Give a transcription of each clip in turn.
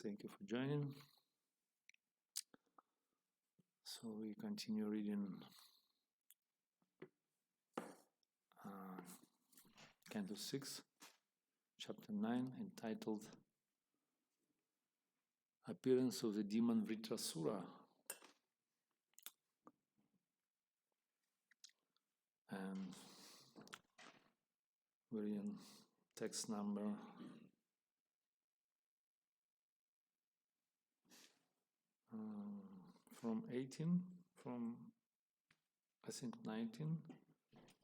Thank you for joining. So we continue reading Canto 6, Chapter 9, entitled Appearance of the Demon Vritrasura. And we're in text number from 18, from I think 19,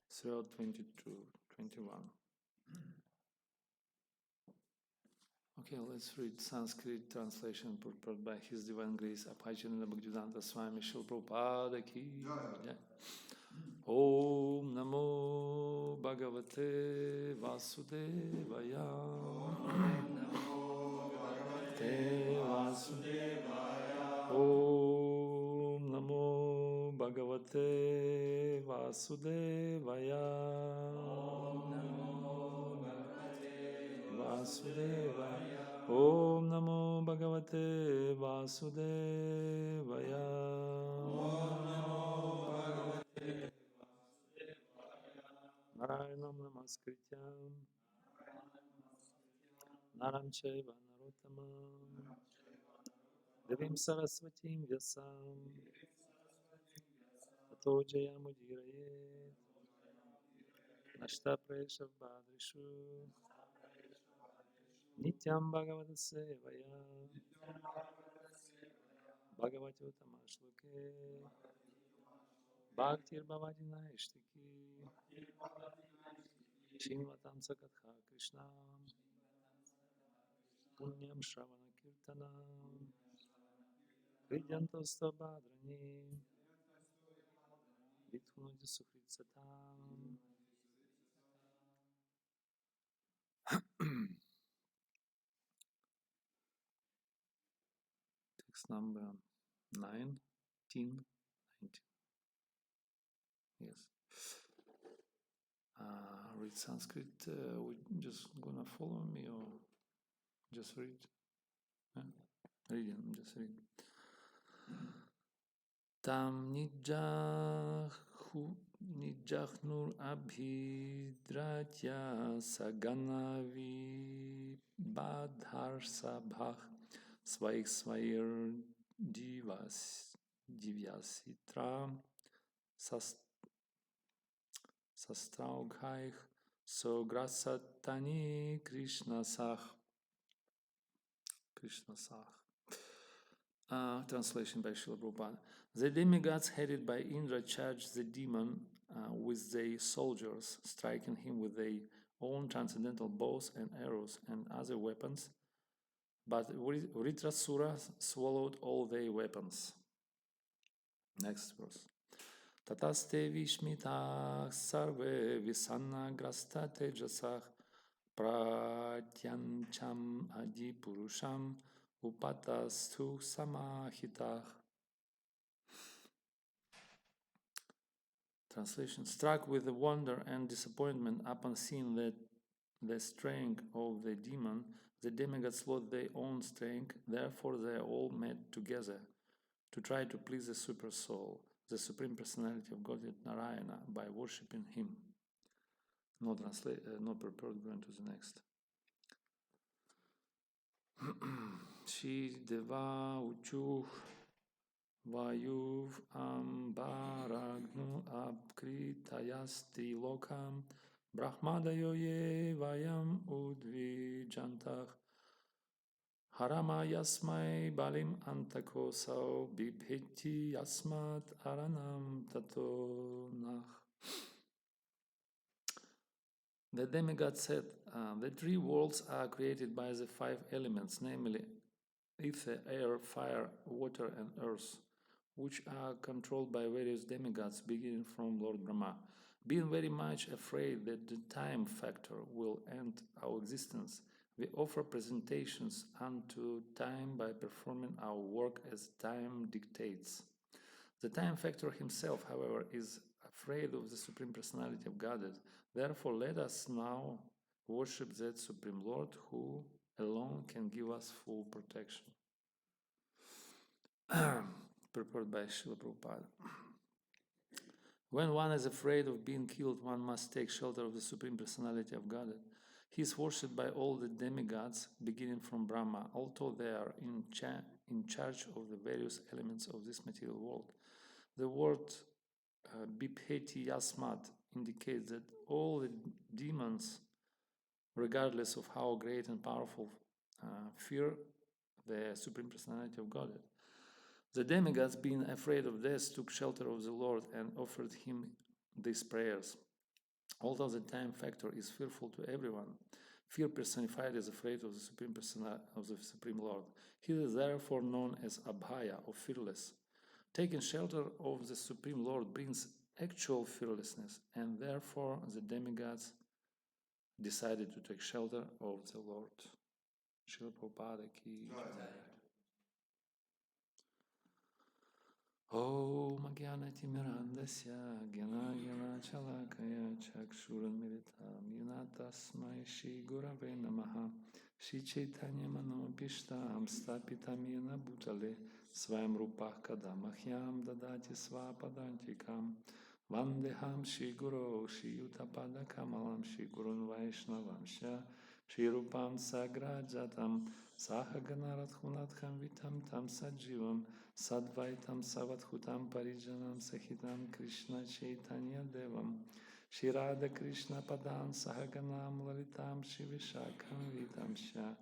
throughout 22, 21. Okay, let's read Sanskrit translation prepared by His Divine Grace Abhajana Bhaktivedanta Swami Srila Prabhupada Ki Jai. Om Namo Bhagavate Vasudevaya. Om Namo Bhagavate Vasudevaya. Om Namo Bhagavate Vasudevaya. Om Namo Bhagavate Vasudevaya. Om Namo Bhagavate Vasudevaya. Om Namo Bhagavate Narayanam Namaskrityam Naram Chaiva Narottamam Devim Saraswatim Vyasam Tato Jayamudiraye Nashta Presha Bhadrishu Nityam Bhagavata Sevaya Bhagavati Utamashloke Bhaktir Bhavadina Ishtiki Shinvatam Sakatha Krishna Punyam Shravana Kirtanam Vidyantosta Bhadrani Vithunuti Sukhrit Satam. Text number 19. Yes. Read Sanskrit. We just gonna follow me or just read? Reading, just read. Tam nijachnur abhidratya saganavi badharsabhah svaik svair divyasitra sastraughaich sograsatani krishnasach. Translation by Srila Prabhupada. The demigods headed by Indra charged the demon with their soldiers, striking him with their own transcendental bows and arrows and other weapons. But Vritrasura swallowed all their weapons. Next verse. Tataste vishmitah sarve visanna grasta tejasah pratyancham adi purusham upatastu samahitah. Translation. Struck with the wonder and disappointment upon seeing that the strength of the demon, the demigods lost their own strength, therefore they all met together to try to please the super soul, the Supreme Personality of Godhead Narayana, by worshipping him. No prepared, going to the next. Shi deva uchuh vayuv ambaragnu apkritayasti lokam brahmadayo ye vayam udvijantah harama yasmai balim antakosau bibhiti yasmat aranam tatonach. The demigod said, the three worlds are created by the five elements, namely ether, air, fire, water, and earth, which are controlled by various demigods beginning from Lord Brahma. Being very much afraid that the time factor will end our existence, we offer presentations unto time by performing our work as time dictates. The time factor himself, however, is afraid of the Supreme Personality of Godhead. Therefore, let us now worship that Supreme Lord who alone can give us full protection. Prepared by Srila Prabhupada. When one is afraid of being killed, one must take shelter of the Supreme Personality of Godhead. He is worshipped by all the demigods, beginning from Brahma, although they are in charge of the various elements of this material world. The word Bipeti Yasmat indicates that all the demons, regardless of how great and powerful, fear the Supreme Personality of Godhead. The demigods, being afraid of death, took shelter of the Lord and offered him these prayers. Although the time factor is fearful to everyone, fear personified is afraid of the Supreme Lord. He is therefore known as Abhaya, or fearless. Taking shelter of the Supreme Lord brings actual fearlessness, and therefore the demigods decided to take shelter of the Lord. Srila Prabhupada ki jai. Om Jnanatimirandasya Jnana Chalakaya Chakshurunmilitam Yena Tasmai Shri Gurave Namaha Shri Chaitanya Manobhishtam Stapitam Yena Bhutale Svayam Rupah Kadamahyam Dadati Svapadantikam Vandeham Shri Guru Shri Yutapada Kamalam Shri Gurun Vaishnavamsha Shri Rupam Sagrajatam Sahagana Radhunatkham Vitam Tam Sajivam Sadvaitam Savadhutam Parijanam Sahitam Krishna Chaitanya Devam Shri Radha Krishna Padam Sahaganam Lalitam Shivishakam Vitam Sha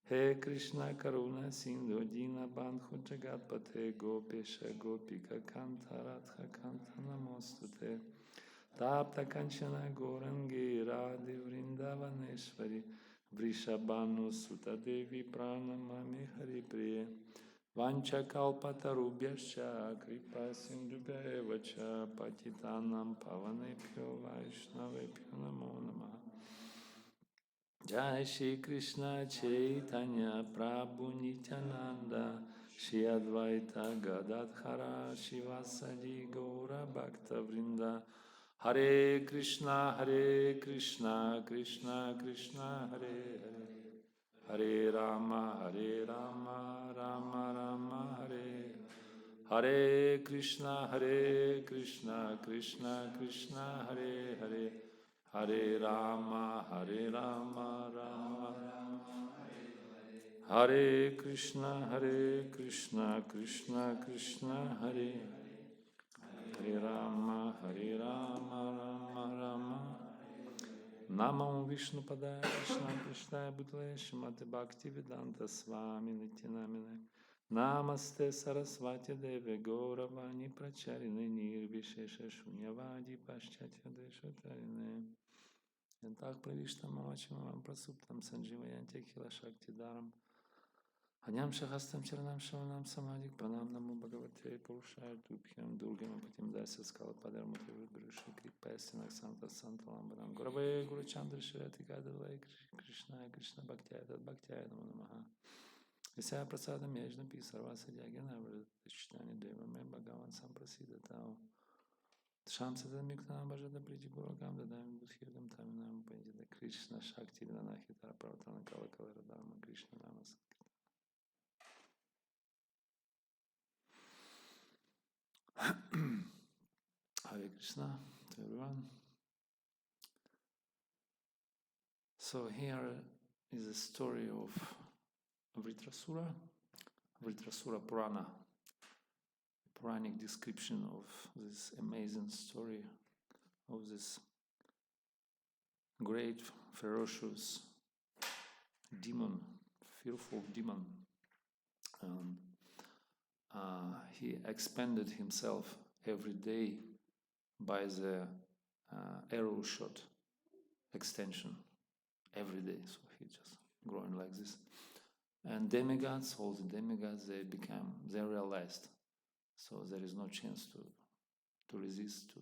He Krishna Karuna Sindhu Dina Bandhu Jagatpate Gopesha Gopika Kanta Radha Kanta Namostute Tapta Kanchana Gorangi Radhi Vrindavaneshwari Vrishabhanu Sutta Devi Pranamami Hari Priya Vancha kalpatarubhyascha kripa sindhubhya eva cha patitanam pavanebhyo vaishnavebhyo namo namaha. Jai Shri Krishna Chaitanya Prabhu Nityananda Shri Advaita Gadadhara Shivasadi Gaura Bhakta Vrinda Hare Krishna Krishna Krishna Hare Hare Hare Rama, Rama Rama, Hare Hare Krishna, Krishna Krishna, Hare Hare Hare Rama, Rama Rama, Hare Krishna, Krishna Krishna, Hare Hare Rama, Rama Rama. Namam Vishnu Padaya Krishna Krishna Bhutale Shrimate Bhakti Vedanta Swami Nityanamine Namaste Sarasvati Deve Gauravani Pracharine Nirvishesha Shunyavadi Paschatya Deshatarine Yantach Pravishtam Mavachimam Prasuptam Sanjivayanti Akhila Shakti Dharam Hanyam Shahastam Charanam Shavanam Samadik Pranam Namo Bhagavate Purushaya Tubhyam Durgam Patim Dasya Skala Padarmati Virushi Kripasya Santa Santa Lambadam Gurave Guru Chandra Shirati Kadalai Krishna Krishna Bhaktya Bhaktya Namo Namaha Isaya Prasadam Yajna Pi Sarvasa Jagana Vrishtani Deva Me Bhagavan Samprasidata Sham Sada Mikna Bhajada Priti Guragam Dadam Budhidam Taminam Pandita Krishna Shakti Vinanahitara Pravatana Kala Kala Dharma Krishna Namas Hare Krishna to everyone. So here is a story of Vritrasura Purana, Puranic description of this amazing story of this great, ferocious demon, fearful demon. And he expanded himself every day by the arrow shot extension every day. So he just growing like this. And demigods, all the demigods, they realized. So there is no chance to resist,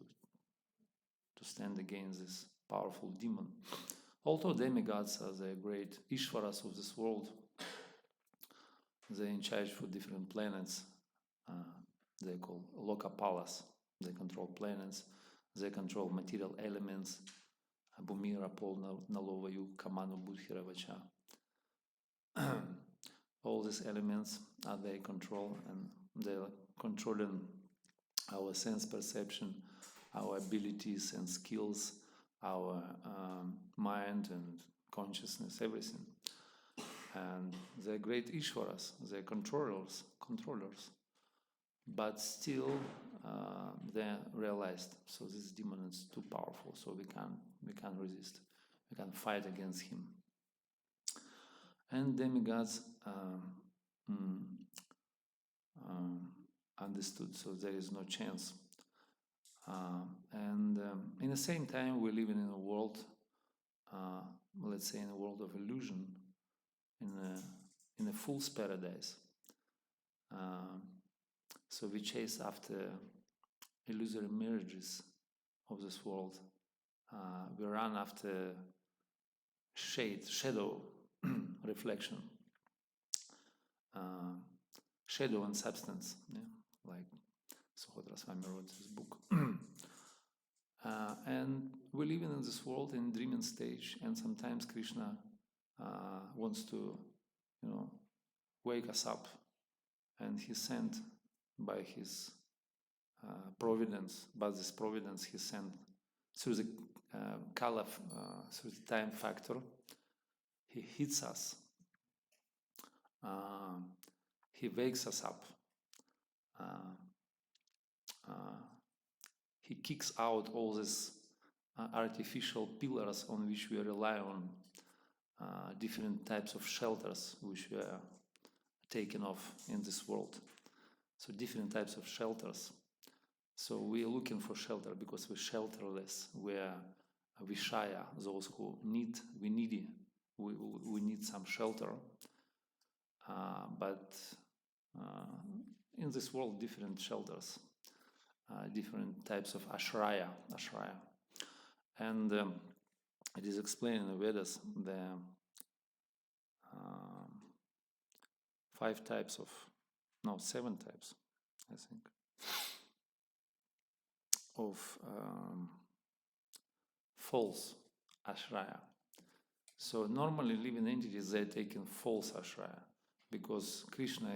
to stand against this powerful demon. Although demigods are the great Ishvaras of this world, they're in charge for different planets. They call Lokapalas. They control planets. They control material elements. Bumira Pol Nalovaju Kamanu Budhiravaccha. all these elements they control, and they're controlling our sense perception, our abilities and skills, our mind and consciousness, everything. And they're great Ishwaras, they're controllers. But still, they're realized. So this demon is too powerful, so we can't resist. We can't fight against him. And demigods understood, so there is no chance. And in the same time, we live in a world, let's say, in a world of illusion, in a fool's paradise. So we chase after illusory mirages of this world. We run after shadow, reflection, shadow and substance, yeah? Like Suhotra Swami wrote this book. And we live in this world in dreaming stage, and sometimes Krishna wants to, wake us up, and he sent by his providence. But this providence he sent through the kala, through the time factor. He hits us. He wakes us up. He kicks out all these artificial pillars on which we rely on, different types of shelters which we are taken off in this world. So different types of shelters. So we are looking for shelter because we're shelterless. We are Vishaya, those who we needy. We need some shelter. But in this world, different shelters, different types of ashraya. And it is explained in the Vedas, the 7 types, I think, of false ashraya. So normally living entities, they're taking false ashraya because Krishna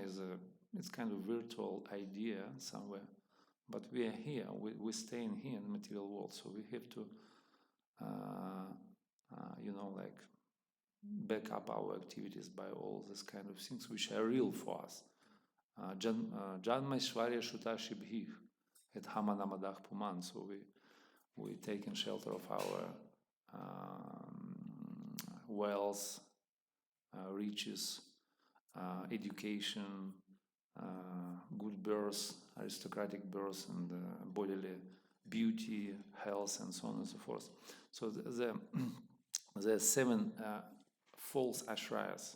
it's kind of virtual idea somewhere. But we are here, we're staying here in the material world, so we have to, back up our activities by all these kind of things which are real for us. Janmaishvarya Shuta Shibhih et Hamanamadah Puman. So we take in shelter of our wealth, riches, education, good birth, aristocratic birth, and bodily beauty, health, and so on and so forth. So there are 7 false ashrayas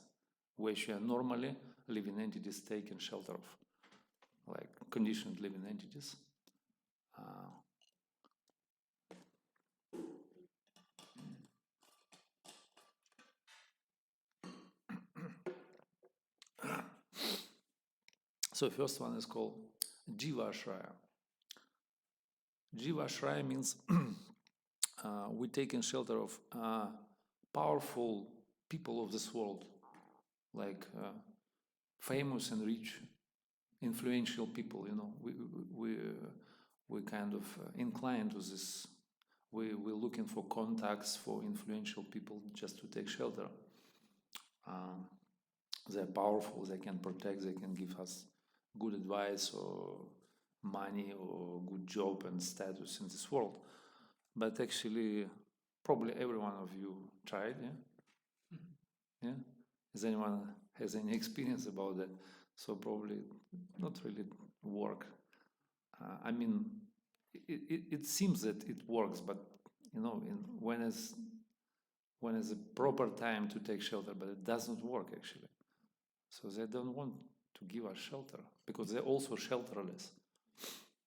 which are normally living entities taken shelter of, like conditioned living entities. So first one is called Jiva Ashraya. Jiva Ashraya means we take in shelter of powerful people of this world, like famous and rich, influential people. We kind of inclined to this. We're looking for contacts for influential people just to take shelter. They're powerful, they can protect, they can give us good advice or money or good job and status in this world. But actually, probably every one of you tried, yeah? Mm-hmm. Yeah? Does anyone has any experience about that? So probably not really work. It seems that it works, but when is a proper time to take shelter, but it doesn't work actually. So they don't want to give us shelter because they're also shelterless.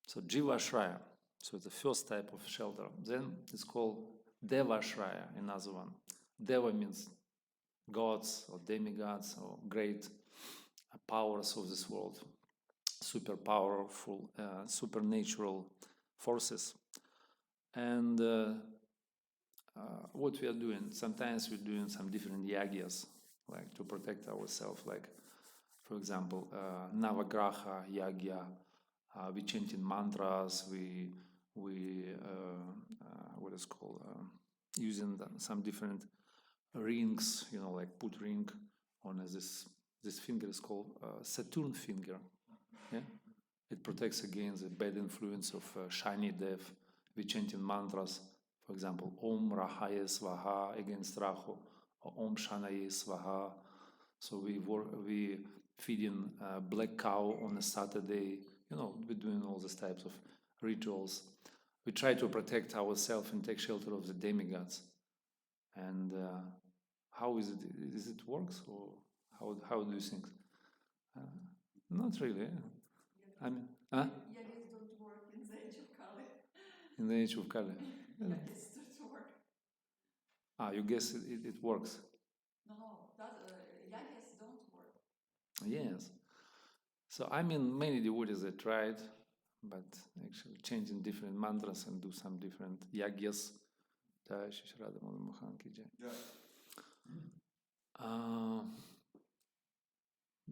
So Jiva Ashraya, so the first type of shelter. Then it's called Deva Ashraya, another one. Deva means gods or demigods or great powers of this world, super powerful, supernatural forces. And what we are doing, sometimes we're doing some different yagyas, like to protect ourselves. Like, for example, Navagraha, Yagya, we chanting mantras, we what is called using some different rings, like put ring on this finger is called Saturn finger. Yeah, it protects against the bad influence of shiny death. We chanting mantras, for example, Om Rahaya Svaha against Rahu, or Om Shanaye Svaha. So we feeding black cow on a Saturday. We're doing all these types of rituals. We try to protect ourselves and take shelter of the demigods. And how is it? Is it works, or how do you think? Not really. I mean, Yagas don't work in the age of Kali. In the age of Kali. Yagas don't work. You guess it works? No, yagas don't work. Yes. So many devotees that tried, but actually changing different mantras and do some different yagyas.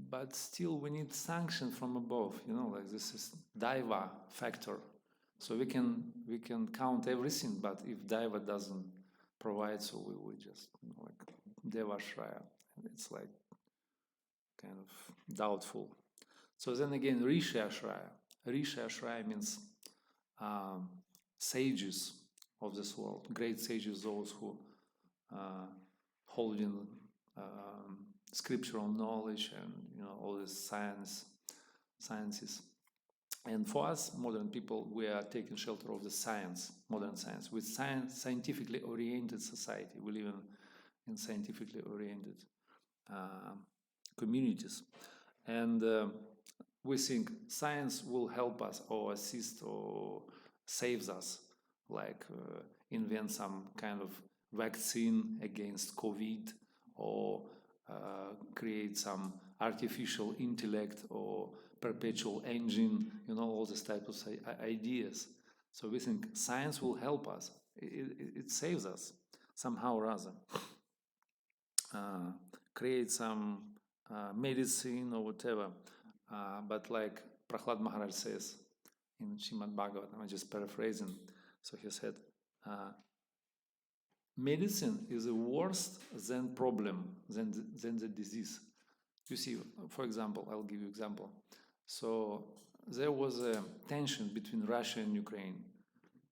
But still we need sanction from above, like this is Daiva factor. So we can count everything, but if Daiva doesn't provide, so we would just like Deva Shraya. It's like kind of doubtful. So then again, Rishi Ashraya. Rishi Ashraya means sages of this world, great sages, those who holding scriptural knowledge and all this sciences. And for us, modern people, we are taking shelter of the science, modern science, with scientifically oriented society. We live in scientifically oriented communities. And we think science will help us or assist or saves us, like invent some kind of vaccine against COVID, or create some artificial intellect or perpetual engine, all this type of ideas. So we think science will help us. It saves us somehow or other. Create some medicine or whatever. But like Prahlad Maharaj says in Srimad Bhagavatam, I'm just paraphrasing. So he said, medicine is worse than problem, than the disease. You see, for example, I'll give you example. So there was a tension between Russia and Ukraine.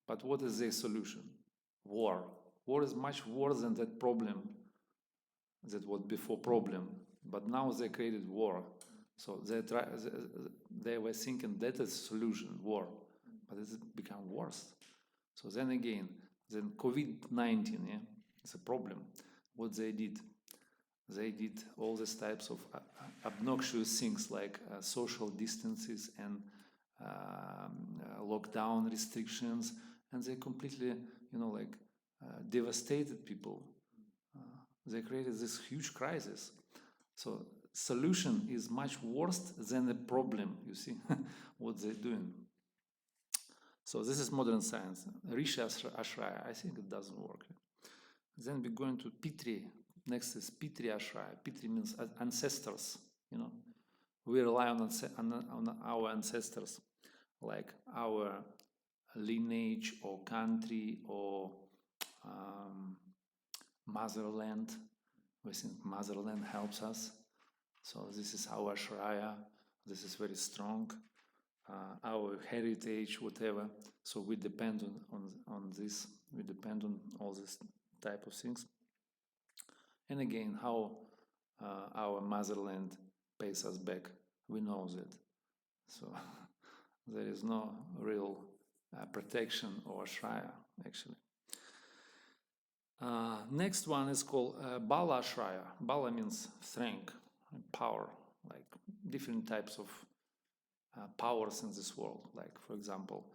But what is their solution? War. War is much worse than that problem that was before problem. But now they created war. So they were thinking that is solution, war. But it's become worse. So then again, then COVID-19, it's a problem. What they did all these types of obnoxious things like social distances and lockdown restrictions, and they completely, devastated people. They created this huge crisis. So solution is much worse than the problem, you see, what they're doing. So this is modern science. Rishi Ashraya, I think it doesn't work. Then we're going to Pitri. Next is Pitri Ashraya. Pitri means ancestors, We rely on our ancestors, like our lineage or country or motherland. We think motherland helps us. So this is our Ashraya. This is very strong. Our heritage, whatever. So we depend on this. We depend on all this type of things. And again, how our motherland pays us back, we know that. So there is no real protection or Ashraya, actually. Next one is called Bala Ashraya. Bala means strength, power, like different types of powers in this world. Like, for example,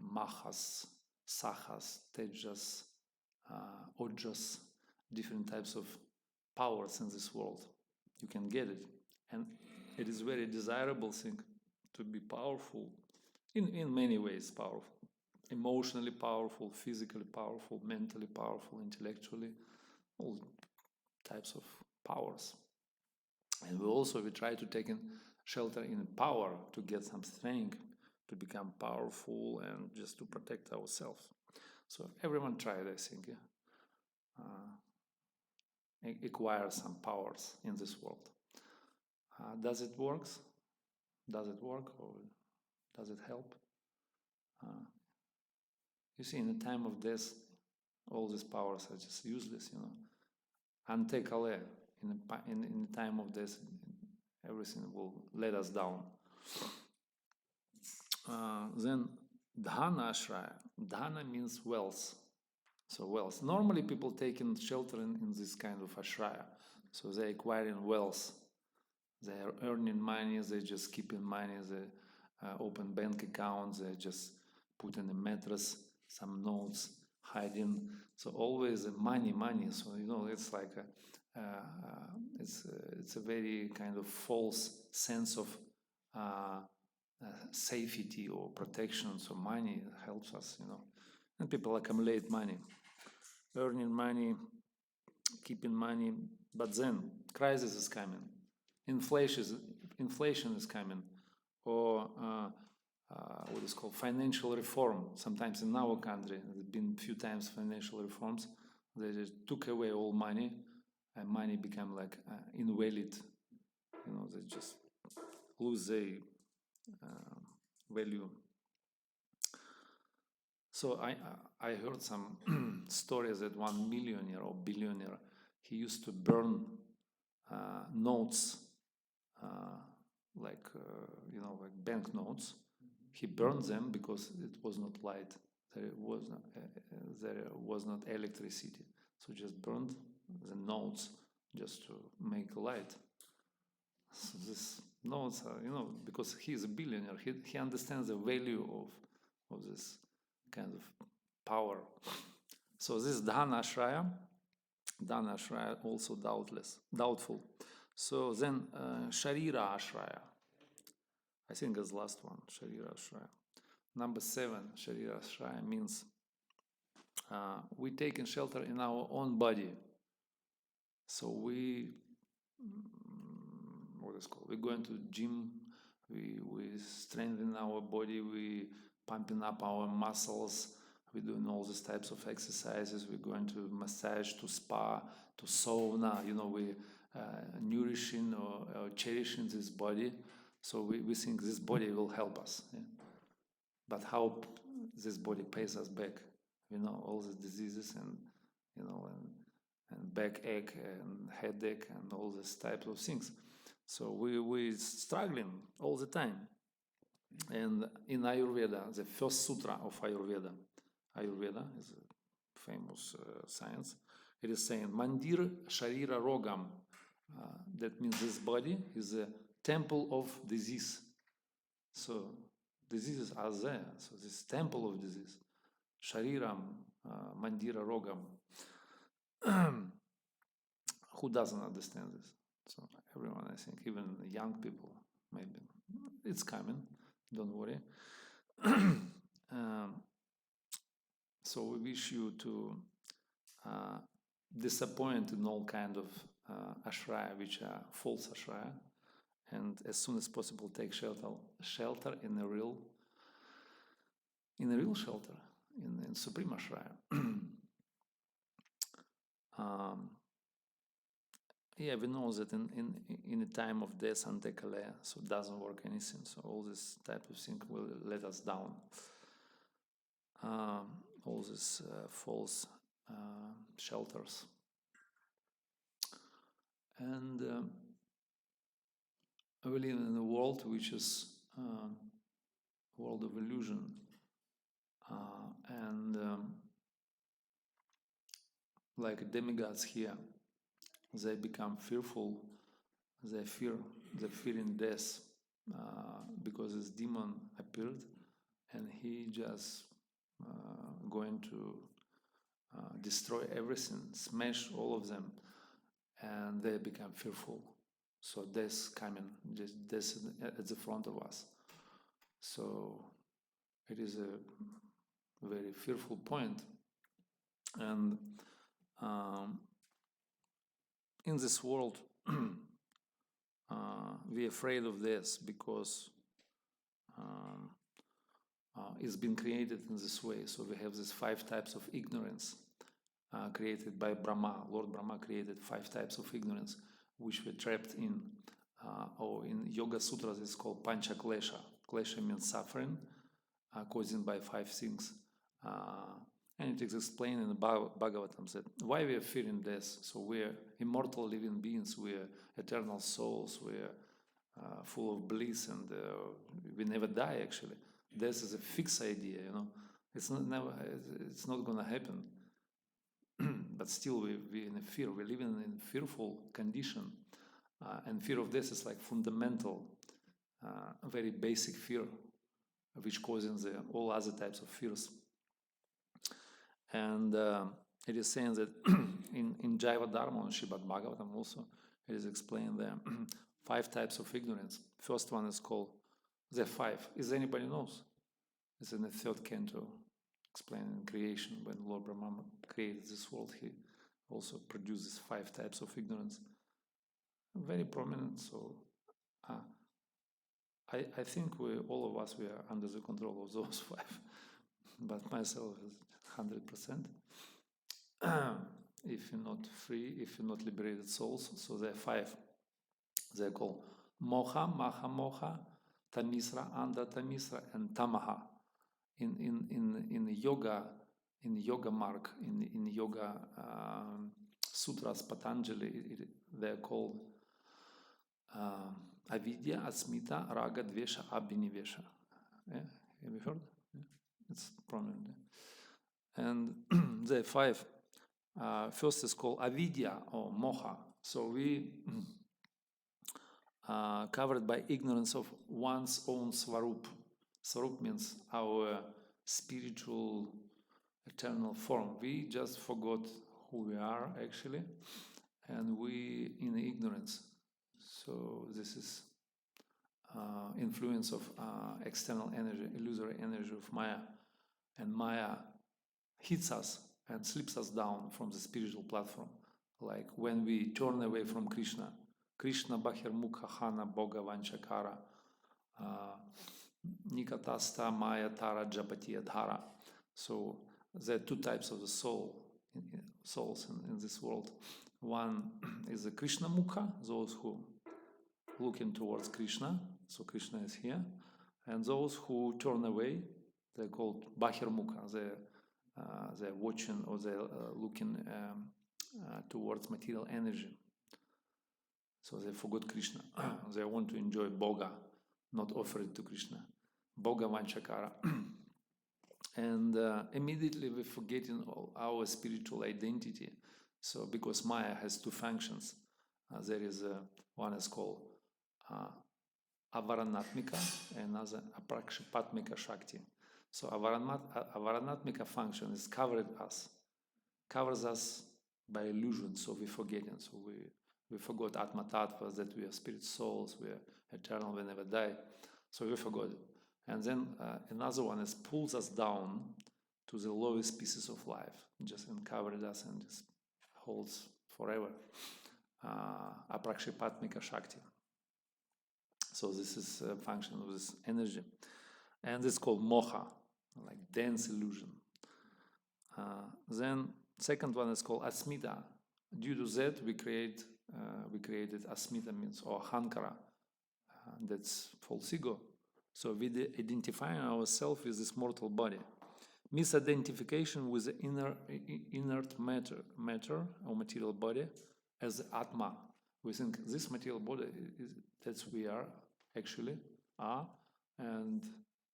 Mahas, Sahas, Tejas, Ojas, different types of powers in this world. You can get it. And it is very desirable thing to be powerful, in many ways powerful. Emotionally powerful, physically powerful, mentally powerful, intellectually, all types of powers. And we try to take in shelter in power to get some strength, to become powerful and just to protect ourselves. So everyone tried, I think, acquire some powers in this world. Does it work? Does it work or does it help? You see, in the time of death, all these powers are just useless, Antekale, in the time of death, everything will let us down. Then Dhana Ashraya. Dhana means wealth. So wealth. Normally people taking shelter in this kind of Ashraya. So they're acquiring wealth. They are earning money, they just keeping money, they open bank accounts, they just put in a mattress, some notes, hiding. So always money. So, it's like it's a very kind of false sense of safety or protection. So money helps us, and people accumulate money, earning money, keeping money. But then crisis is coming, inflation is coming, or what is called financial reform. Sometimes in our country, there's been a few times financial reforms. They just took away all money, and money became like invalid. They just lose their value. So I heard some stories that one millionaire or billionaire, he used to burn notes, like bank notes. He burned them because it was not light. There was not electricity. So just burned the notes just to make light. So these notes are, because he is a billionaire, he understands the value of this kind of power. So this Dhana Ashraya also doubtful. So then Sharira Ashraya, I think is the last one, Sharira Ashraya. Number 7, Sharira Ashraya means we take in shelter in our own body. So we go into the gym, we strengthen our body, we pumping up our muscles, we're doing all these types of exercises, we're going to massage, to spa, to sauna, we nourishing or cherishing this body. So we think this body will help us. Yeah? But how this body pays us back? All the diseases and backache and headache and all these types of things. So we're struggling all the time. And in Ayurveda, the first sutra of Ayurveda is a famous science. It is saying, Mandir Sharira Rogam. That means this body is a temple of disease. So diseases are there. So this temple of disease. Shariram, Mandira Rogam. Who doesn't understand this? So everyone, I think, even young people, maybe. It's coming, don't worry. So we wish you to disappoint in all kind of ashraya, which are false ashraya, and as soon as possible take shelter in a real shelter, in supreme ashraya. Yeah, we know that in the time of death and Antekale, so it doesn't work anything. So all this type of thing will let us down. All these false shelters. And we live in a world which is a world of illusion. And like demigods here, they become fearful. They fear in death because this demon appeared, and he just going to destroy everything, smash all of them, and they become fearful. So death coming, just death at the front of us. So it is a very fearful point. And in this world, we're afraid of this because it's been created in this way. So we have these 5 types of ignorance created by Brahma. Lord Brahma created 5 types of ignorance, which we're trapped in. Or in Yoga Sutras, it's called Pancha Klesha. Klesha means suffering, caused by 5 things. And it is explained in the Bhagavatam that why we are fearing death. So we're immortal living beings, we're eternal souls, we're full of bliss, and we never die actually. Death is a fixed idea, It's not going to happen. But still we're in a fear. We're living in a fearful condition. And fear of death is like fundamental, very basic fear, which causes all other types of fears. And it is saying that in Jaiva Dharma, on Srimad Bhagavatam also, it is explained there 5 types of ignorance. First one is called, there are 5. Is anybody knows? It's in the 3rd canto, explaining creation. When Lord Brahma created this world, he also produces 5 types of ignorance. Very prominent. So I think all of us, we are under the control of those 5. But myself is 100%. If you're not free, if you're not liberated souls, so there are 5. They're called Moha, Maha Moha, Tamisra, Andha Tamisra, and Tamaha. In yoga, mark, in yoga sutras, Patanjali, they're called Avidya, Asmita, Raga, Dvesha, Abhinivesha. Yeah? Have you heard? Yeah? It's prominent. And there are 5. First is called Avidya or Moha. So we covered by ignorance of one's own Svarup. Svarup means our spiritual eternal form. We just forgot who we are actually, and we in ignorance. So this is influence of external energy, illusory energy of Maya. And Maya hits us and slips us down from the spiritual platform. Like when we turn away from Krishna. Krishna Bahirmukha Hana Boga Vanchakara Nikatasta Maya Tara Japatiya Dhara. So there are 2 types of the souls in this world. One is the Krishna Mukha, those who looking towards Krishna, so Krishna is here, and those who turn away, they're called Bahirmukha. They're watching or they're looking towards material energy. So they forgot Krishna. They want to enjoy Boga, not offer it to Krishna. Boga Vanchakara. And immediately we're forgetting our spiritual identity. So because Maya has 2 functions. There is one is called Avaranatmika and another Aprakshipatmika Shakti. So Avaranatmika function is covers us by illusion, so we forget it. So we forgot Atma Tattva, that we are spirit souls, we are eternal, we never die. So we forgot it. And then another one is pulls us down to the lowest pieces of life, just covers us and just holds forever. Aprakshipatmika Shakti. So this is a function of this energy. And it's called moha, like dense illusion. Then second one is called asmita. Due to that, we created asmita, means or hankara. That's false ego. So we identify ourselves with this mortal body. Misidentification with the inert matter or material body as Atma. We think this material body that's we are actually are, and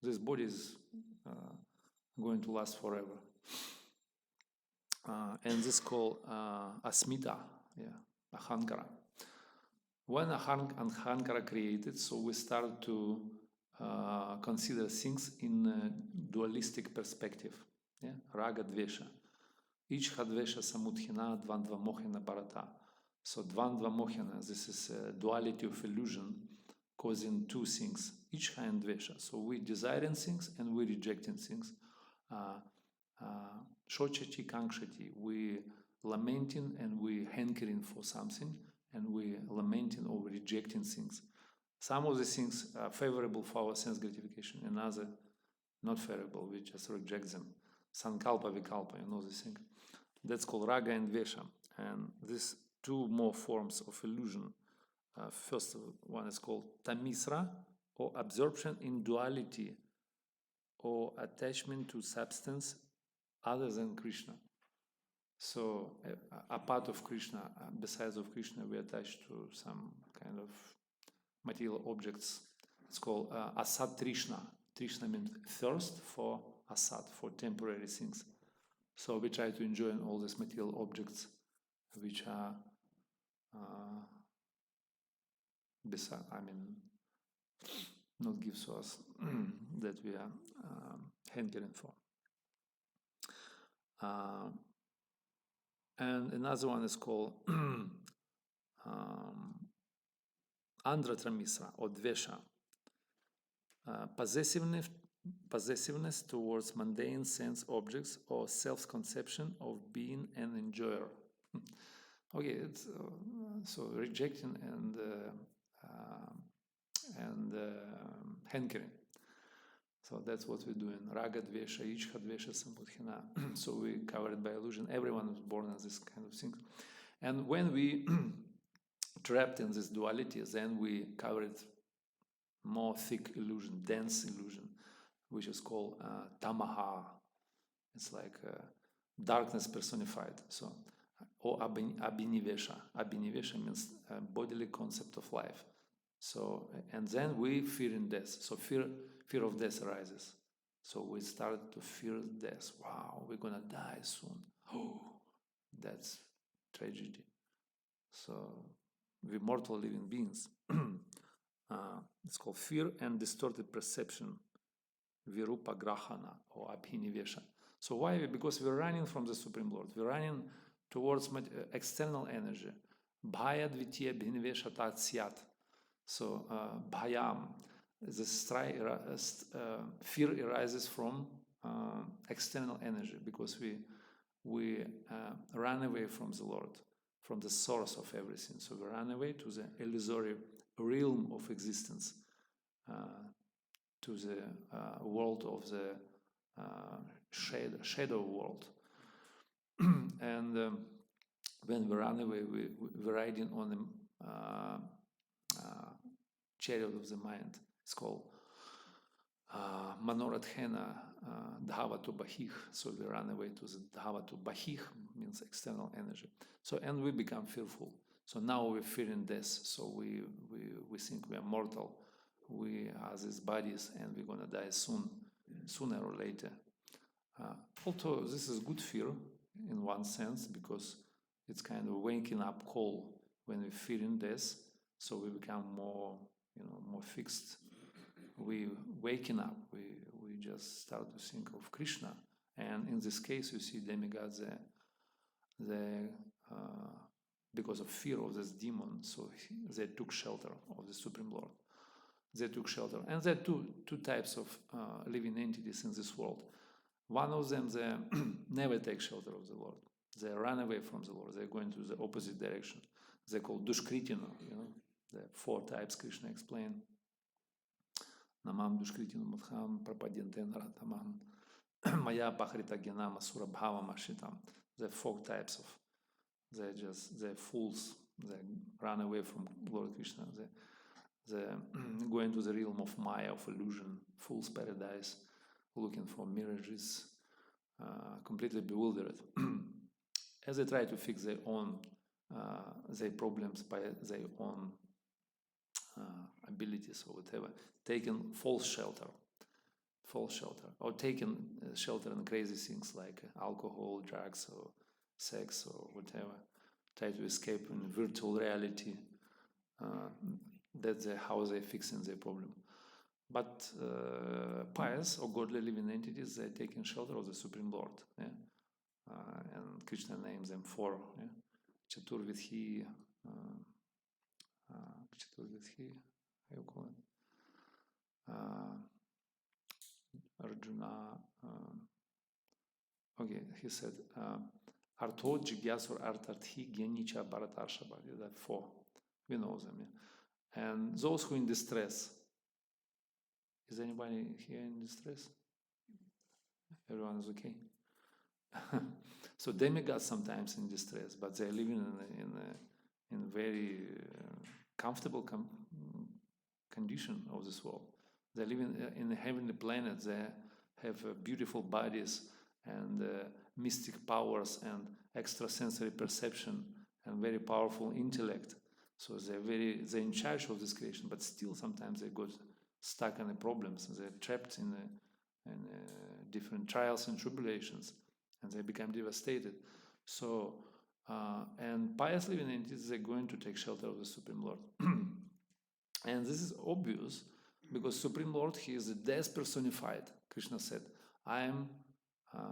this body is going to last forever. And this is called asmita, ahankara. When ahankara created, so we start to consider things in a dualistic perspective. Raga dvesha. Each dvesha samudhina dvandva mohina bharata. So dvandva mohina, this is a duality of illusion causing 2 things, each and dvesha. So we desiring things and we rejecting things. Shochati kankshati, we lamenting and we hankering for something, and we lamenting or rejecting things. Some of the things are favorable for our sense gratification, and other not favorable. We just reject them. Sankalpa, vikalpa, this thing. That's called raga and vesha. And these two more forms of illusion. First one is called tamisra, or absorption in duality, or attachment to substance other than Krishna. So a part of Krishna, besides of Krishna, we attach to some kind of material objects. It's called asat trishna. Trishna means thirst for asat, for temporary things. So we try to enjoy all these material objects which are not gives us that we are hankering for. And another one is called Andratramisra or Dvesha, possessiveness towards mundane sense objects or self-conception of being an enjoyer. Okay, it's so rejecting and hankering. So that's what we do in Raga Dvesha, Ichha Dvesha, Sampudhina. So we cover it by illusion. Everyone is born in this kind of things. And when we trapped in this duality, then we cover it more thick illusion, dense illusion, which is called tamaha. It's like darkness personified. So, or abhinivesha. Abhinivesha means bodily concept of life. So, and then we fear in death. So fear of death arises. So we start to fear death. Wow, we're gonna die soon. Oh, that's tragedy. So we're mortal living beings. It's called fear and distorted perception, virupa grahana or abhinivesha. So why? Because we're running from the Supreme Lord. We're running towards external energy. Bhaya dvitiya abhinivesha tat syat. So bhayam, fear arises from external energy because we run away from the Lord, from the source of everything. So we run away to the illusory realm of existence, to the world of the shadow world. And when we run away, we're riding on the chariot of the mind. It's called Manorathena Dhava to Bahih. So we run away to the Dhava to Bahih, means external energy. So, and we become fearful. So now we're fearing death. So we think we are mortal. We are these bodies and we're going to die soon, sooner or later. Although this is good fear in one sense, because it's kind of waking up call when we fear in death. So we become more fixed. We waking up. We just start to think of Krishna, and in this case, you see demigods. Because of fear of this demon, so they took shelter of the Supreme Lord. They took shelter, and there are two types of living entities in this world. One of them, they never take shelter of the Lord. They run away from the Lord. They're going to the opposite direction. They're called dushkritino. The 4 types Krishna explained. Namam dushkritino mudham prapadyanten ratamam maya bhakrita gyanam asura bhavam ashitam. There are 4 types of. They're fools. They run away from Lord Krishna. They go into the realm of Maya, of illusion, fool's paradise, looking for mirages, completely bewildered. As they try to fix their own their problems by their own abilities or whatever, taking false shelter, or taking shelter in crazy things like alcohol, drugs, or sex, or whatever. Try to escape in virtual reality. That's how they're fixing their problem. But pious or godly living entities, they're taking shelter of the Supreme Lord. Yeah? And Krishna names them 4. Yeah? Chaturvidhi, how you call it? Arjuna. Okay, he said, Artho, Jigyas, or Artarthi, Gyanicha, Bharatarshava. There are 4. We know them. Yeah? And those who are in distress. Is anybody here in distress? Everyone is okay? So demigods sometimes in distress, but they're living in very comfortable condition of this world. They live in a heavenly planet. They have beautiful bodies and mystic powers and extrasensory perception and very powerful intellect. So they're in charge of this creation, but still sometimes they got stuck in the problems. They're trapped in different trials and tribulations, and they become devastated. So, and pious living entities, they're going to take shelter of the Supreme Lord. And this is obvious because Supreme Lord, he is the death personified. Krishna said, I am,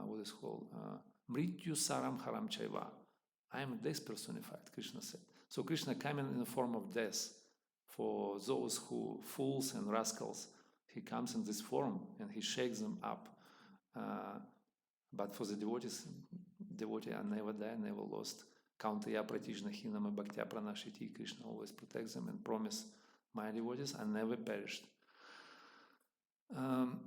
what is called, Mrityu Saram Haram Chaiva. I am death personified, Krishna said. So Krishna coming in the form of death for those who, fools and rascals, he comes in this form and he shakes them up. But for the devotees, devotee are never die, never lost. Kauntaya pratijna hinama bhaktya pranashiti. Krishna always protects them and promise, my devotees are never perished.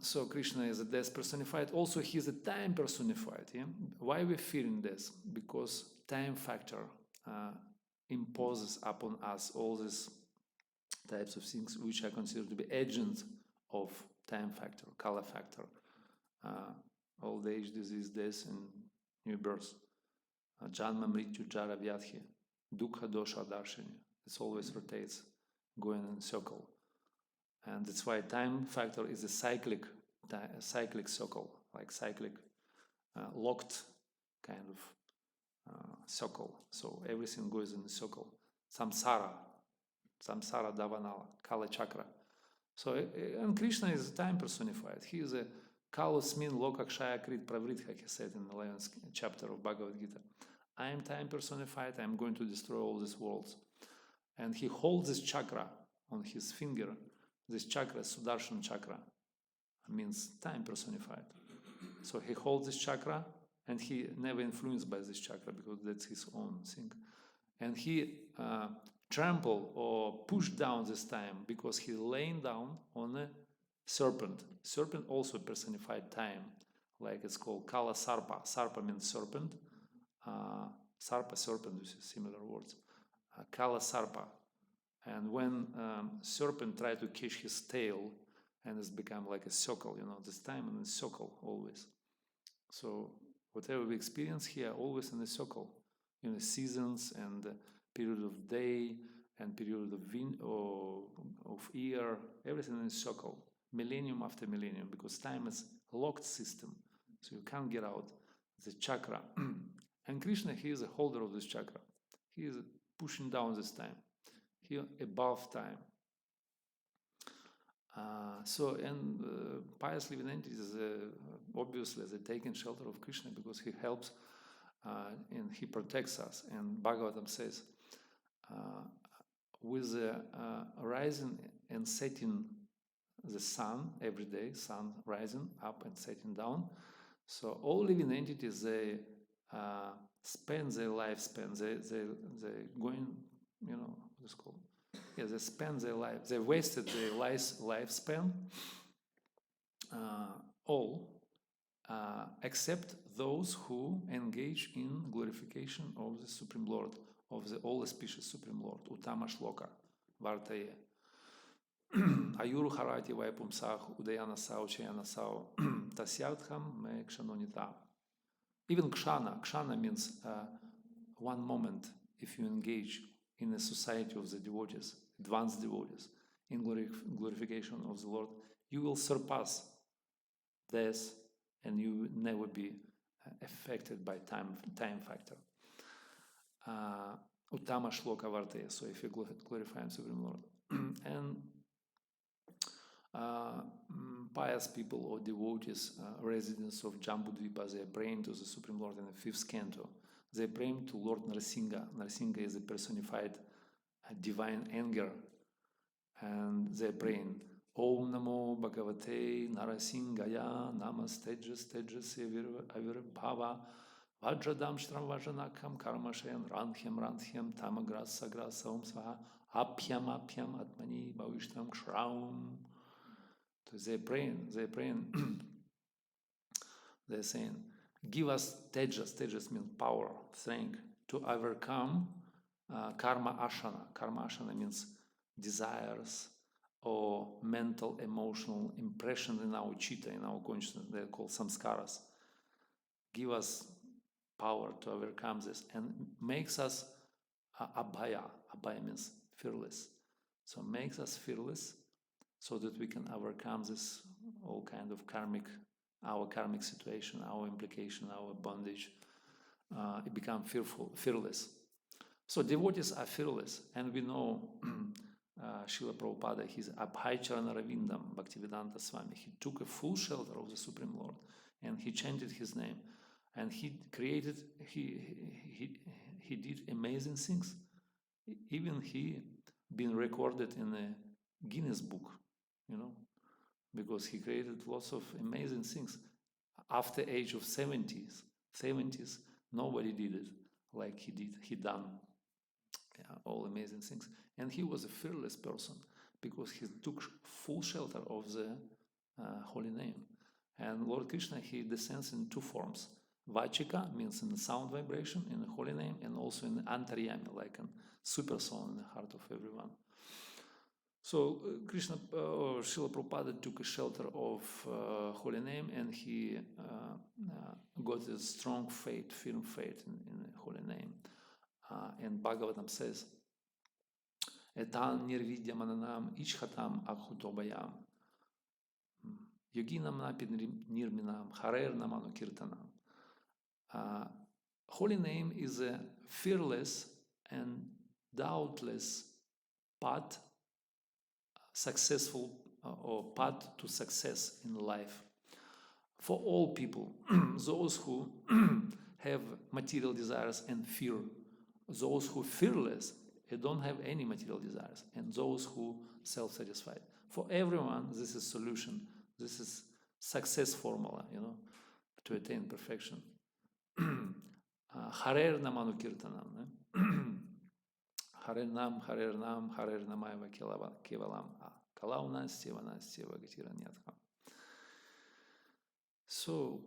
So Krishna is a death personified. Also, he is a time personified. Yeah? Why we fearing death? Because time factor imposes upon us all these types of things which are considered to be agents of time factor, kala factor, old age, disease, death, and new birth. Janma, mrityu, jara, vyadhi, dukha, dosha, darshini. It always rotates, going in a circle. And that's why time factor is a cyclic circle, like cyclic, locked kind of circle. So everything goes in a circle. Samsara davanala, kala chakra. So, and Krishna is time personified. He is a kalusmin lokakshaya krit pravritha, he said in the 11th chapter of Bhagavad Gita. I am time personified, I am going to destroy all these worlds. And he holds this chakra on his finger. This chakra, Sudarshan chakra, means time personified. So he holds this chakra and he never influenced by this chakra because that's his own thing. And he trample or push down this time because he's laying down on a serpent. Serpent also personified time, like it's called Kala Sarpa. Sarpa means serpent. Sarpa, serpent, this is similar words. Kala Sarpa. And when serpent tried to catch his tail, and it's become like a circle, this time in a circle always. So whatever we experience here, always in a circle. Seasons and period of day and period of year, everything in a circle, millennium after millennium, because time is a locked system, so you can't get out. The chakra. And Krishna, he is a holder of this chakra. He is pushing down this time. He above time. Pious living entities, obviously, they're taking shelter of Krishna because he helps and he protects us. And Bhagavatam says, with the rising and setting the sun every day, sun rising up and setting down, so all living entities, they spend their lifespan, they going, what's called? Yeah, they spend their life, they wasted their lifespan, all, except those who engage in glorification of the Supreme Lord, of the all-auspicious Supreme Lord, Uttama Shloka, Vartaye. Ayuru harati vaipumsah udayanasao chayanasao tasyartham me kshanonita. Even kshana means 1 moment. If you engage in a society of the devotees, advanced devotees, in glorification of the Lord, you will surpass death and you will never be affected by time factor. Uttama shloka varteya, so if you glorify Supreme Lord. And pious people or devotees, residents of Jambudvipa, they are praying to the Supreme Lord in the 5th canto. They pray to Lord Narasimha. Narasimha is a personified divine anger. And they are praying, Om Namo Bhagavate Narasimhaya Namastejas Tejas Avirbhava Vajradam Shram Vajanakam Karmashayan Randhyam Tamagras Sagrasa Om Svaha Apyam apyam atmani bhavishtam shraum. So they're praying, they're saying, give us tejas. Tejas means power, strength, to overcome karma ashana. Karma ashana means desires or mental, emotional impression in our chitta, in our consciousness. They're called samskaras. Give us power to overcome this and makes us abhaya. Abhaya means fearless. So makes us fearless so that we can overcome this all kind of our karmic situation, our implication, our bondage. It become fearless. So devotees are fearless, and we know Srila Prabhupada, his Abhay Charanarvindam, Bhaktivedanta Swami, he took a full shelter of the Supreme Lord, and he chanted his name, and he did amazing things. Even he been recorded in a Guinness book, because he created lots of amazing things. After age of 70s, nobody did it like he did. He done all amazing things. And he was a fearless person because he took full shelter of the holy name. And Lord Krishna, he descends in two forms. Vachika means in the sound vibration in the holy name, and also in the antaryami, like a super soul in the heart of everyone. So Krishna, Srila Prabhupada took a shelter of holy name, and he got a strong faith, firm faith in the holy name. And Bhagavatam says, Etan nirvidya mananam ichhatam akhutobayam yoginam napi nirminam harer namanu kirtanam. Holy name is a fearless and doubtless path, successful or path to success in life for all people. Those who have material desires and fear, those who fearless, they don't have any material desires, and those who self-satisfied. For everyone, this is solution. This is success formula, to attain perfection. Harer namanu kirtanam. Harer nam, harer namayva kevalam. Kalauna steva gatira nyatha. So,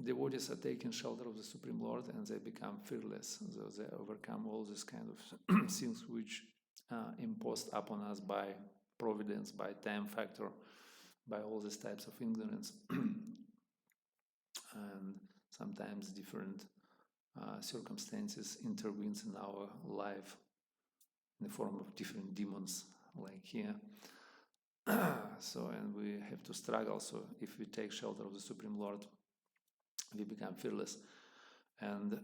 devotees are taking shelter of the Supreme Lord, and they become fearless. They overcome all these kind of things which imposed upon us by providence, by time factor, by all these types of ignorance, and sometimes different circumstances intervenes in our life in the form of different demons, like here. So, and we have to struggle. So, if we take shelter of the Supreme Lord, we become fearless. And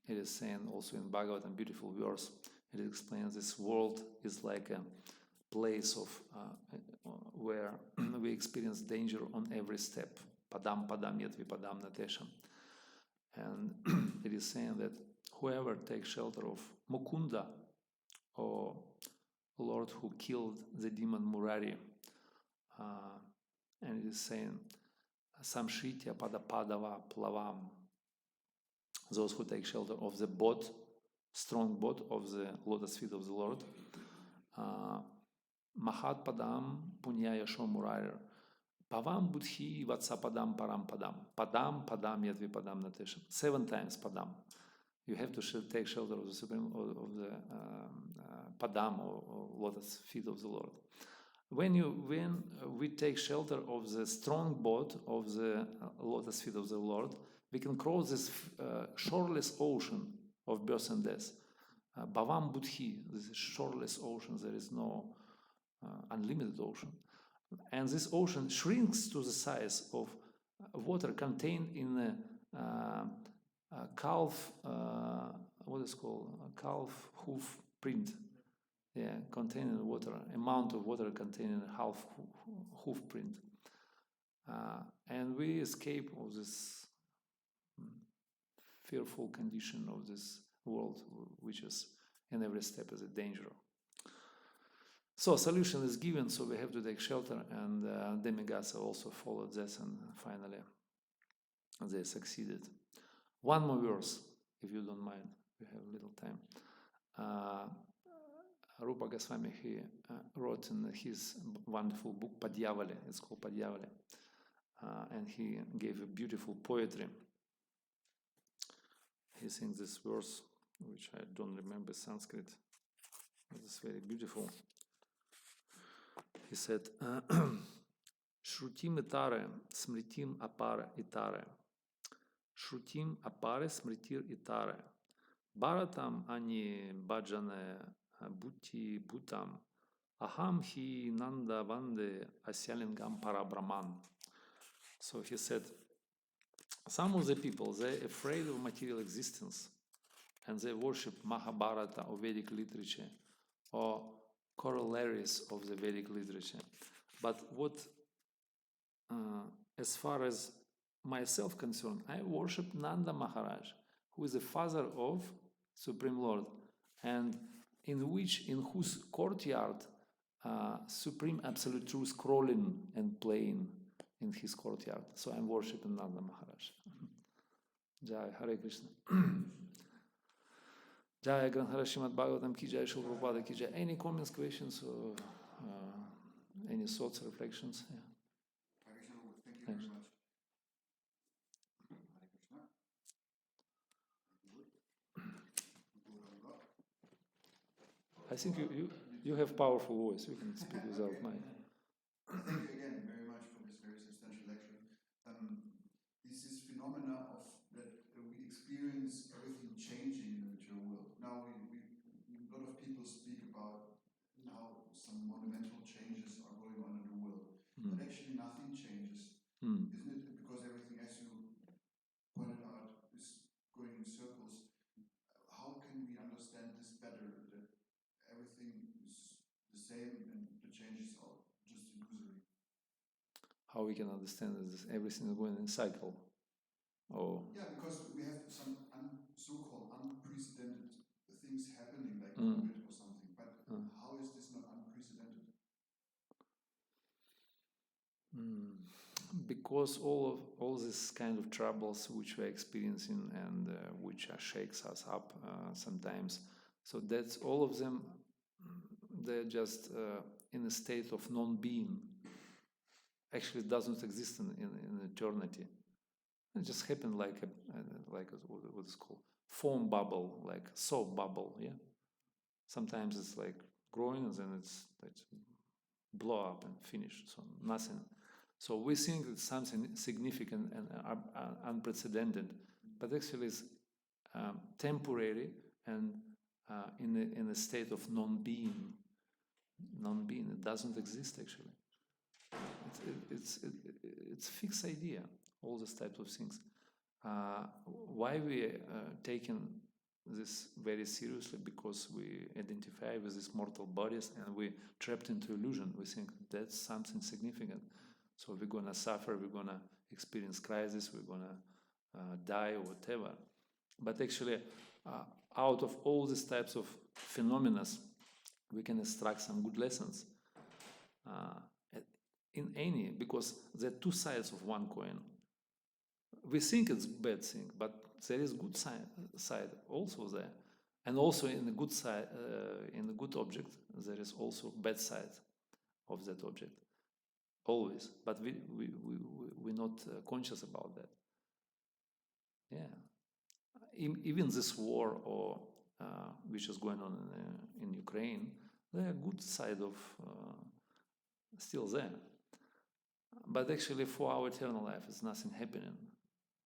it is saying also in Bhagavatam, beautiful verse, it explains this world is like a place of where we experience danger on every step. Padam yat vipadam natesham. And it is saying that whoever takes shelter of Mukunda, or Lord who killed the demon Murari, and it is saying Samshritya Padapadava Plavam, those who take shelter of the boat, strong boat of the lotus feet of the Lord, Mahat Padam Punyaya Shomurar, Pavam Budhi Vatsapadam Param Padam Yadvi Padam Natesham. 7 times Padam. You have to take shelter of the Supreme, of the Padam, or lotus feet of the Lord. When we take shelter of the strong boat of the lotus feet of the Lord, we can cross this shoreless ocean of birth and death. Bhavam Budhi, this is shoreless ocean. There is no unlimited ocean, and this ocean shrinks to the size of water contained in a calf. What is called a calf hoof print. Yeah, containing water, amount of water containing a half hoof print. And we escape of this fearful condition of this world, which is in every step is a danger. So solution is given, so we have to take shelter, and demigods also followed this, and finally they succeeded. One more verse, if you don't mind, we have little time. Rupa Goswami, he wrote in his wonderful book Padyavali, it's called Padyavali, and he gave a beautiful poetry. He sings this verse, which I don't remember Sanskrit. It's very beautiful. He said, Shrutim itare, smritim apare itare. Shrutim apare smritir itare. Bharatam ani bhajane bhuti bhutam. Aham hi nanda vande asyalingam parabrahman. So he said, some of the people, they're afraid of material existence and they worship Mahabharata or Vedic literature or corollaries of the Vedic literature. But what, as far as myself concerned, I worship Nanda Maharaj, who is the father of Supreme Lord, and in whose courtyard Supreme Absolute Truth crawling and playing in his courtyard. So I'm worshipping Nanda Maharaj. Jai Hare Krishna. Jai Granthara Srimad Bhagavatam ki Jai, Srila Prabhupada ki Jai. Any comments, questions, or any thoughts, reflections? Yeah. Thank you very much. I think you have powerful voice. You can speak without mic. Thank you again very much for this very substantial lecture. This phenomena of that we experience everything changing in the material world. Now a lot of people speak about how some monumental changes are going on in the world, but actually nothing changes, isn't it? Because everything, as you pointed out, is going in circles. How can we understand this better? That everything is the same and the changes are just illusory. How we can understand that everything is going in a cycle? Oh. Yeah, because we have some so-called unprecedented things happening, like COVID or something. But how is this not unprecedented? Because all these kind of troubles which we're experiencing and which shakes us up sometimes, so that's all of them. They're just in a state of non-being. Actually, it doesn't exist in eternity. It just happened like what is called foam bubble, like soap bubble. Yeah. Sometimes it's like growing and then it's blow up and finish. So nothing. So we think it's something significant and unprecedented, but actually it's temporary and in a state of non-being. Non-being. It doesn't exist actually. It's fixed idea. All these types of things. Why we taking this very seriously? Because we identify with these mortal bodies and we trapped into illusion. We think that's something significant. So we're gonna suffer. We're gonna experience crisis. We're gonna die or whatever. But actually, out of all these types of phenomena, we can extract some good lessons. In any, because there are two sides of one coin. We think it's bad thing, but there is good side also there, and also in the good side, in the good object, there is also bad side of that object, always. But we're not conscious about that. Yeah, even this war or which is going on in Ukraine, there are good side of still there. But actually, for our eternal life, it's nothing happening.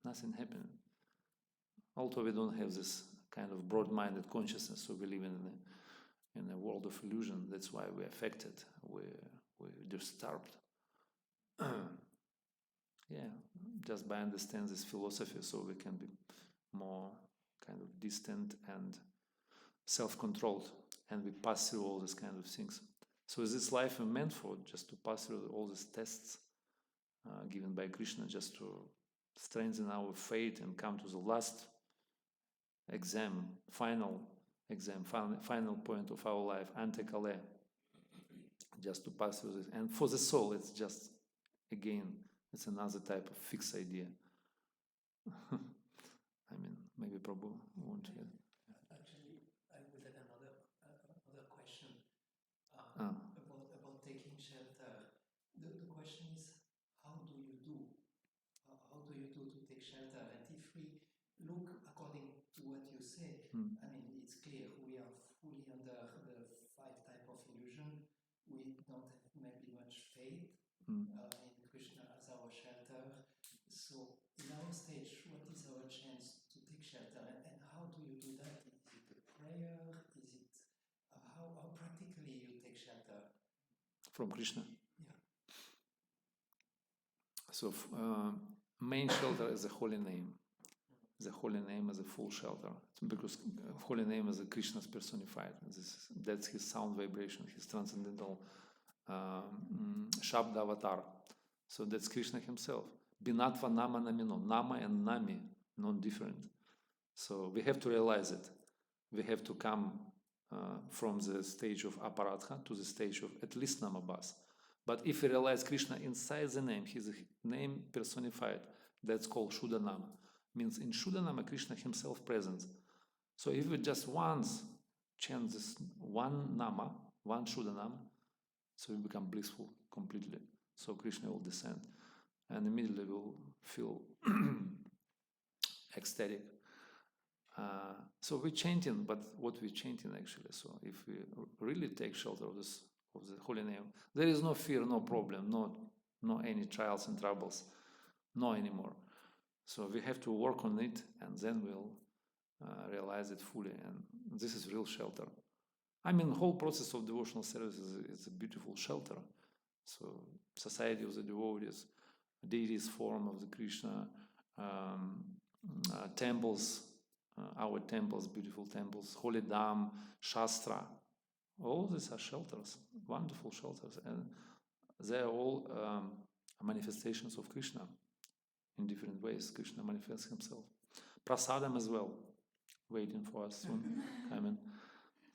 Nothing happening. Although we don't have this kind of broad-minded consciousness, so we live in a world of illusion. That's why we're affected. We're disturbed. Yeah, just by understanding this philosophy, so we can be more kind of distant and self-controlled, and we pass through all these kind of things. So is this life meant for just to pass through all these tests given by Krishna, just to strengthen our faith and come to the last exam, final point of our life, Antekale, just to pass through this. And for the soul, it's just, again, it's another type of fixed idea. I mean, maybe Prabhu won't. Actually, I would add another the question is, how do you do? How do you do to take shelter? And if we look according to what you say, I mean, it's clear we are fully under the 5 type of illusion. We don't have maybe much faith in Krishna as our shelter. So in our stage, what is our chance to take shelter? And how do you do that? Is it a prayer? Is it how practically you take shelter? From Krishna. Yeah. So main shelter is a holy name. The holy name is a full shelter because holy name is a Krishna's personified. That's his sound vibration, his transcendental Shabda avatar. So that's Krishna himself. Binatva nama namino. Nama and nami, not different. So we have to realize it. We have to come from the stage of aparadha to the stage of at least namabhas. But if we realize Krishna inside the name, his name personified, that's called Shuddhanama. Means in Shuddhanama, Krishna himself present. So if we just once chant this one nama, one Shuddhanama, so we become blissful completely. So Krishna will descend and immediately will feel ecstatic. So we're chanting, but what we're chanting actually, so if we really take shelter of the holy name, there is no fear, no problem, no any trials and troubles, no anymore. So we have to work on it, and then we'll realize it fully, and this is real shelter. I mean, the whole process of devotional service is a beautiful shelter. So society of the devotees, deities form of the Krishna, temples, our temples, beautiful temples, holy dham, shastra, all these are shelters, wonderful shelters, and they are all manifestations of Krishna in different ways. Krishna manifests himself. Prasadam as well, waiting for us soon, coming.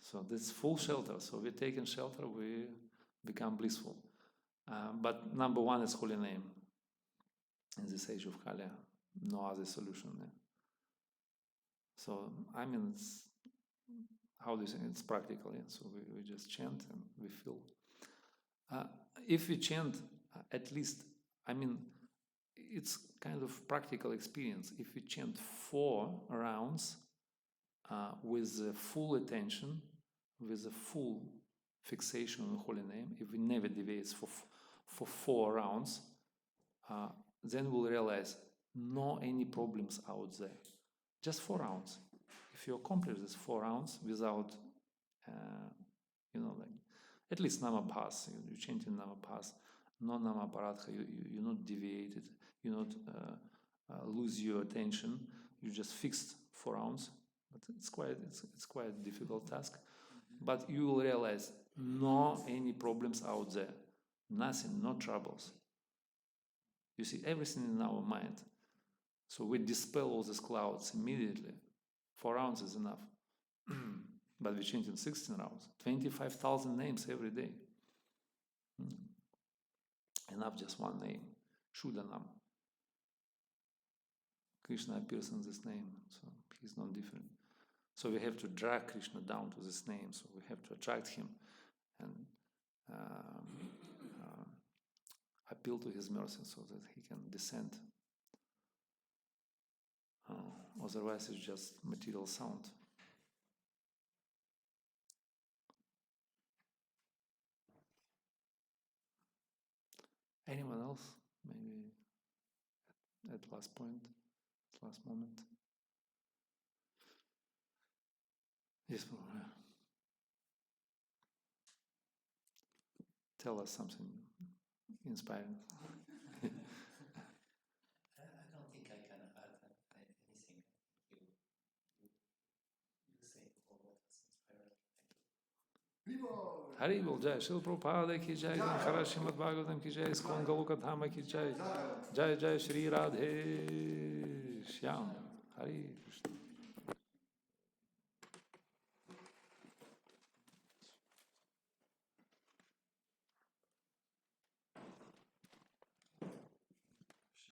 So this full shelter. So we take in shelter, we become blissful. But number one is holy name. In this age of Kali, no other solution. Yeah. So I mean, how do you say? It's practical. Yeah? So we just chant and we feel. If we chant, at least, I mean, it's kind of practical experience. If we chant 4 rounds with full attention, with a full fixation on the holy name, if we never deviate for 4 rounds, then we'll realize no any problems out there. Just 4 rounds. If you accomplish this 4 rounds without, like at least namabhas, you chanting namabhas, no namaparadha, you're not deviated, you not lose your attention. You just fixed 4 rounds, but it's quite a difficult task. But you will realize no any problems out there, nothing, no troubles. You see everything in our mind. So we dispel all these clouds immediately. 4 rounds is enough. But we change in 16 rounds. 25,000 names every day. Enough just one name. Shuddhanam. Krishna appears in this name. So he's not different. So we have to drag Krishna down to this name. So we have to attract him and appeal to his mercy so that he can descend. Otherwise it's just material sound. Anyone else? Maybe at last point, last moment. Yes, tell us something inspiring. I don't think I can add anything. You say for what was inspiring. Haribol Jai, Shil Prabhupada ki Jai, Grankara Srimad Bhagavatam ki Jai, Iskon Galuka Dhama ki Jai, Jai Jai Shri Radhe Shyam, Hari Krishna.